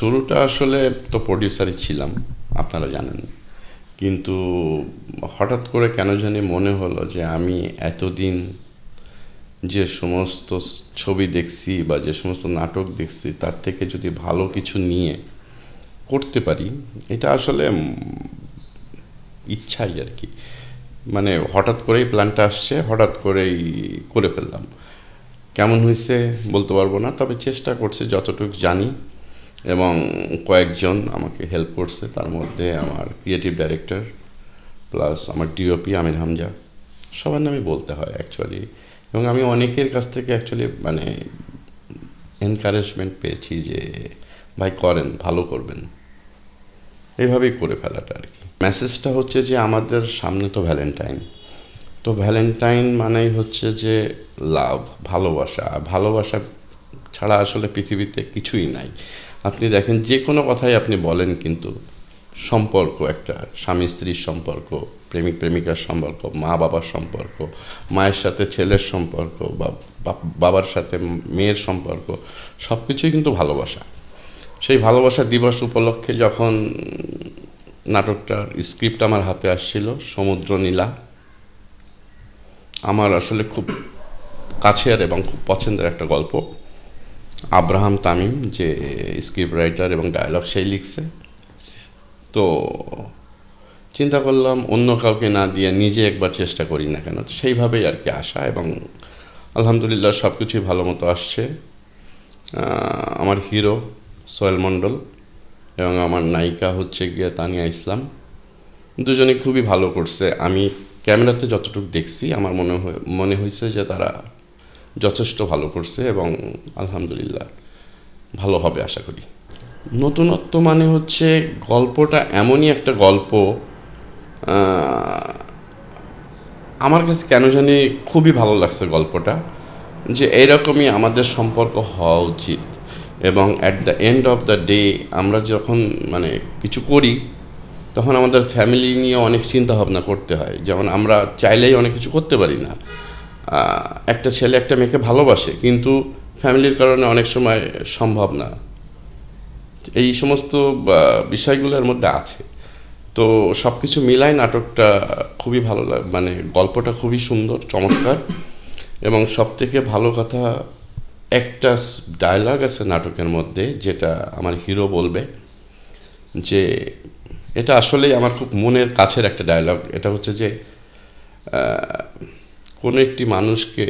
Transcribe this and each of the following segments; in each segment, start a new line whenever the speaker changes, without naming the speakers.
শুরুটা আসলে তো প্রোডিউসারই ছিলাম, আপনারা জানেন। কিন্তু হঠাৎ করে কেন জানি মনে হলো যে আমি এতদিন যে সমস্ত ছবি দেখছি বা যে সমস্ত নাটক দেখছি তার থেকে যদি ভালো কিছু নিয়ে করতে পারি, এটা আসলে ইচ্ছাই আর কি। মানে হঠাৎ করেই প্ল্যানটা আসছে, হঠাৎ করেই করে ফেললাম। কেমন হয়েছে বলতে পারবো না, তবে চেষ্টা করছি যতটুকু জানি, এবং কয়েকজন আমাকে হেল্প করছে। তার মধ্যে আমার ক্রিয়েটিভ ডাইরেক্টর প্লাস আমার ডিওপি আমির হামজা, সবার নামই বলতে হয় অ্যাকচুয়ালি। এবং আমি অনেকের কাছ থেকে অ্যাকচুয়ালি মানে এনকারেজমেন্ট পেয়েছি যে ভাই করেন, ভালো করবেন, এইভাবেই করে ফেলাটা আর কি। মেসেজটা হচ্ছে যে আমাদের সামনে তো ভ্যালেন্টাইন, তো ভ্যালেন্টাইন মানেই হচ্ছে যে লাভ, ভালোবাসা। ভালোবাসা ছাড়া আসলে পৃথিবীতে কিছুই নাই। আপনি দেখেন যে কোনো কথাই আপনি বলেন, কিন্তু সম্পর্ক, একটা স্বামী স্ত্রীর সম্পর্ক, প্রেমিক প্রেমিকার সম্পর্ক, মা বাবার সম্পর্ক, মায়ের সাথে ছেলের সম্পর্ক, বা বাবার সাথে মেয়ের সম্পর্ক, সব কিছুই কিন্তু ভালোবাসা। সেই ভালোবাসা দিবস উপলক্ষে যখন নাটকটার স্ক্রিপ্ট আমার হাতে আসছিল, সমুদ্র নীলা, আমার আসলে খুব কাছের এবং খুব পছন্দের একটা গল্প। আব্রাহাম তামিম যে স্ক্রিপ্ট রাইটার এবং ডায়ালগ সেই লিখছে। তো চিন্তা করলাম অন্য কাউকে না দিয়ে নিজে একবার চেষ্টা করি না কেন, সেইভাবেই আর কি আসা, এবং আলহামদুলিল্লাহ সব কিছুই ভালো মতো আসছে। আমার হিরো সোহেল মণ্ডল এবং আমার নায়িকা হচ্ছে গিয়ে তানিয়া ইসলাম, দুজনে খুবই ভালো করছে। আমি ক্যামেরাতে যতটুকু দেখছি আমার মনে হয়েছে যে তারা যথেষ্ট ভালো করছে, এবং আলহামদুলিল্লাহ ভালো হবে আশা করি। নতুনত্ব মানে হচ্ছে গল্পটা এমনই একটা গল্প, আমার কাছে কেন জানি খুবই ভালো লাগছে গল্পটা, যে এইরকমই আমাদের সম্পর্ক হওয়া উচিত। এবং at the end of the day আমরা যখন মানে কিছু করি, তখন আমাদের ফ্যামিলি নিয়ে অনেক চিন্তা ভাবনা করতে হয়। যেমন আমরা চাইলেই অনেক কিছু করতে পারি না। একটা ছেলে একটা মেয়েকে ভালোবাসে, কিন্তু ফ্যামিলির কারণে অনেক সময় সম্ভব না। এই সমস্ত বিষয়গুলোর মধ্যে আছে। তো সব কিছু মিলাই নাটকটা খুবই ভালো লাগে, মানে গল্পটা খুবই সুন্দর, চমৎকার। এবং সব থেকে ভালো কথা, একটা ডায়লগ আছে নাটকের মধ্যে যেটা আমার হিরো বলবে, যে এটা আসলেই আমার খুব মনের কাছের একটা ডায়লগ। এটা হচ্ছে যে কোনো একটি মানুষকে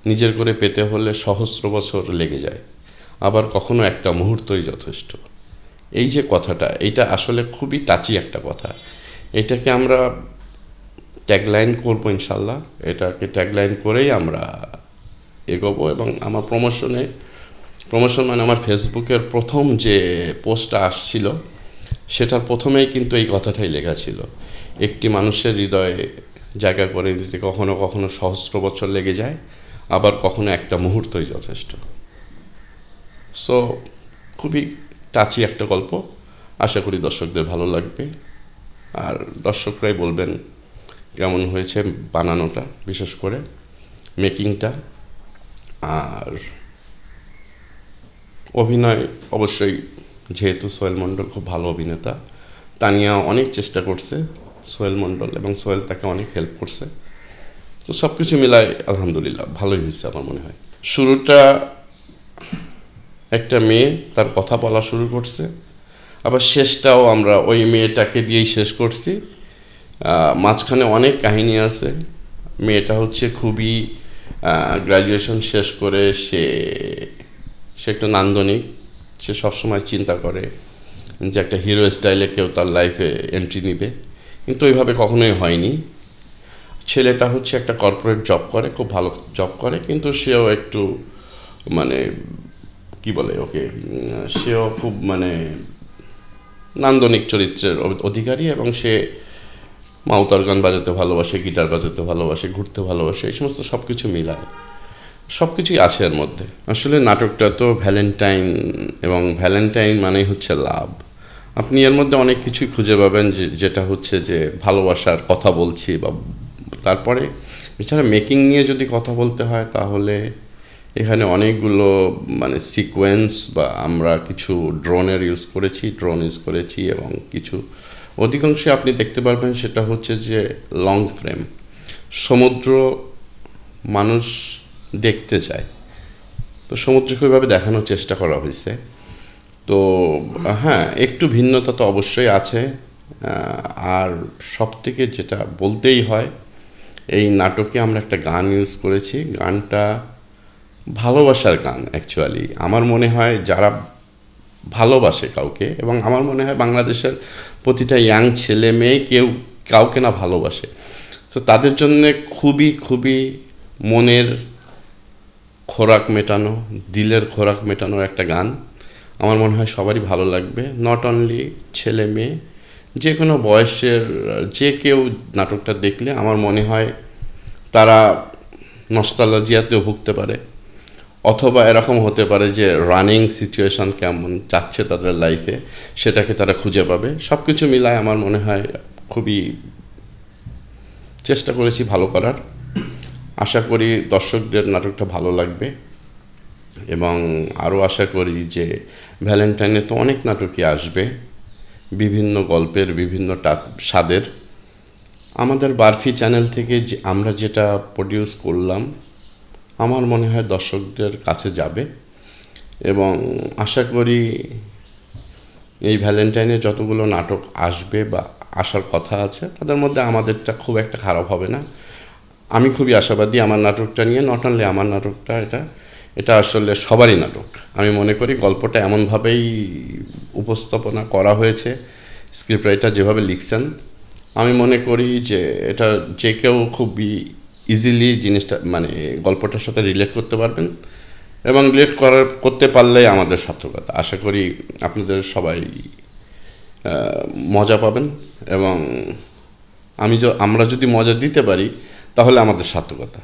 নিজের করে পেতে হলে সহস্র বছর লেগে যায়, আবার কখনো একটা মুহূর্তই যথেষ্ট। এই যে কথাটা, এটা আসলে খুবই টাচি একটা কথা। এটাকে আমরা ট্যাগলাইন করবো ইনশাল্লাহ। এটাকে ট্যাগলাইন করেই আমরা এগোবো। এবং আমার প্রমোশন মানে আমার ফেসবুকের প্রথম যে পোস্টটা আসছিল, সেটার প্রথমেই কিন্তু এই কথাটাই লেখা ছিল, একটি মানুষের হৃদয়ে জায়গা করে নিতে কখনো কখনো সহস্র বছর লেগে যায়, আবার কখনো একটা মুহূর্তই যথেষ্ট। সো খুবই টাচি একটা গল্প, আশা করি দর্শকদের ভালো লাগবে। আর দর্শকরাই বলবেন কেমন হয়েছে বানানোটা, বিশেষ করে মেকিংটা। আর অভিনয় অবশ্যই, যেহেতু সোহেল মণ্ডল খুব ভালো অভিনেতা, তানিয়া অনেক চেষ্টা করছে সোহেল মণ্ডল, এবং সোহেল তাকে অনেক হেল্প করছে। তো সব কিছু মিলায় আলহামদুলিল্লাহ ভালোই হয়েছে আমার মনে হয়। শুরুটা একটা মেয়ে তার কথা বলা শুরু করছে, আবার শেষটাও আমরা ওই মেয়েটাকে দিয়েই শেষ করছি। মাঝখানে অনেক কাহিনী আছে। মেয়েটা হচ্ছে খুবই গ্র্যাজুয়েশন শেষ করে সে একটু নান্দনিক, সে সবসময় চিন্তা করে যে একটা হিরো স্টাইলে কেউ তার লাইফে এন্ট্রি নিবে, কিন্তু ওইভাবে কখনোই হয়নি। ছেলেটা হচ্ছে একটা কর্পোরেট জব করে, খুব ভালো জব করে, কিন্তু সেও একটু মানে কি বলে ওকে, সেও খুব মানে নান্দনিক চরিত্রের অধিকারী, এবং সে মাউতার গান বাজাতে ভালোবাসে, গিটার বাজাতে ভালোবাসে, ঘুরতে ভালোবাসে, এই সমস্ত সব কিছু মিলায় সব কিছুই আছে এর মধ্যে। আসলে নাটকটা তো ভ্যালেন্টাইন, এবং ভ্যালেন্টাইন মানেই হচ্ছে লাভ। আপনি এর মধ্যে অনেক কিছুই খুঁজে পাবেন, যেটা হচ্ছে যে ভালোবাসার কথা বলছি। বা তারপরে এছাড়া মেকিং নিয়ে যদি কথা বলতে হয়, তাহলে এখানে অনেকগুলো মানে সিকোয়েন্স বা আমরা কিছু ড্রোন ইউজ করেছি এবং কিছু অধিকাংশে আপনি দেখতে পারবেন সেটা হচ্ছে যে লং ফ্রেম। সমুদ্র মানুষ দেখতে চায়, তো সমুদ্রকে ওইভাবে দেখানোর চেষ্টা করা হয়েছে। তো হ্যাঁ, একটু ভিন্নতা তো অবশ্যই আছে। আর সবথেকে যেটা বলতেই হয়, এই নাটকে আমরা একটা গান ইউজ করেছি। গানটা ভালোবাসার গান অ্যাকচুয়ালি। আমার মনে হয় যারা ভালোবাসে কাউকে, এবং আমার মনে হয় বাংলাদেশের প্রতিটা ইয়াং ছেলে মেয়ে কেউ কাউকে না ভালোবাসে, তো তাদের জন্যে খুবই খুবই মনের খোরাক মেটানো, দিলের খোরাক মেটানোর একটা গান। আমার মনে হয় সবারই ভালো লাগবে, নট অনলি ছেলে মেয়ে, যে কোনো বয়সের যে কেউ নাটকটা দেখলে আমার মনে হয় তারা নস্টালজিয়াতেও ভুগতে পারে, অথবা এরকম হতে পারে যে রানিং সিচুয়েশান কেমন যাচ্ছে তাদের লাইফে সেটাকে তারা খুঁজে পাবে। সব কিছু মিলায় আমার মনে হয় খুবই চেষ্টা করেছি ভালো করার। আশা করি দর্শকদের নাটকটা ভালো লাগবে, এবং আরও আশা করি যে ভ্যালেন্টাইনে তো অনেক নাটকই আসবে, বিভিন্ন গল্পের, বিভিন্ন স্বাদের। আমাদের বারফি চ্যানেল থেকে যে আমরা যেটা প্রডিউস করলাম আমার মনে হয় দর্শকদের কাছে যাবে, এবং আশা করি এই ভ্যালেন্টাইনে যতগুলো নাটক আসবে বা আসার কথা আছে তাদের মধ্যে আমাদেরটা খুব একটা খারাপ হবে না। আমি খুবই আশাবাদী আমার নাটকটা নিয়ে। নট অনলি আমার নাটকটা, এটা আসলে সবারই নাটক। আমি মনে করি গল্পটা এমনভাবেই উপস্থাপনা করা হয়েছে, স্ক্রিপ্ট রাইটার যেভাবে লিখছেন, আমি মনে করি যে এটা যে কেউ খুবই ইজিলি জিনিসটা মানে গল্পটার সাথে রিলেট করতে পারবেন, এবং রিলেট করতে পারলেই আমাদের সার্থকতা। আশা করি আপনাদের সবাই মজা পাবেন, এবং আমরা যদি মজা দিতে পারি তাহলে আমাদের সার্থকতা।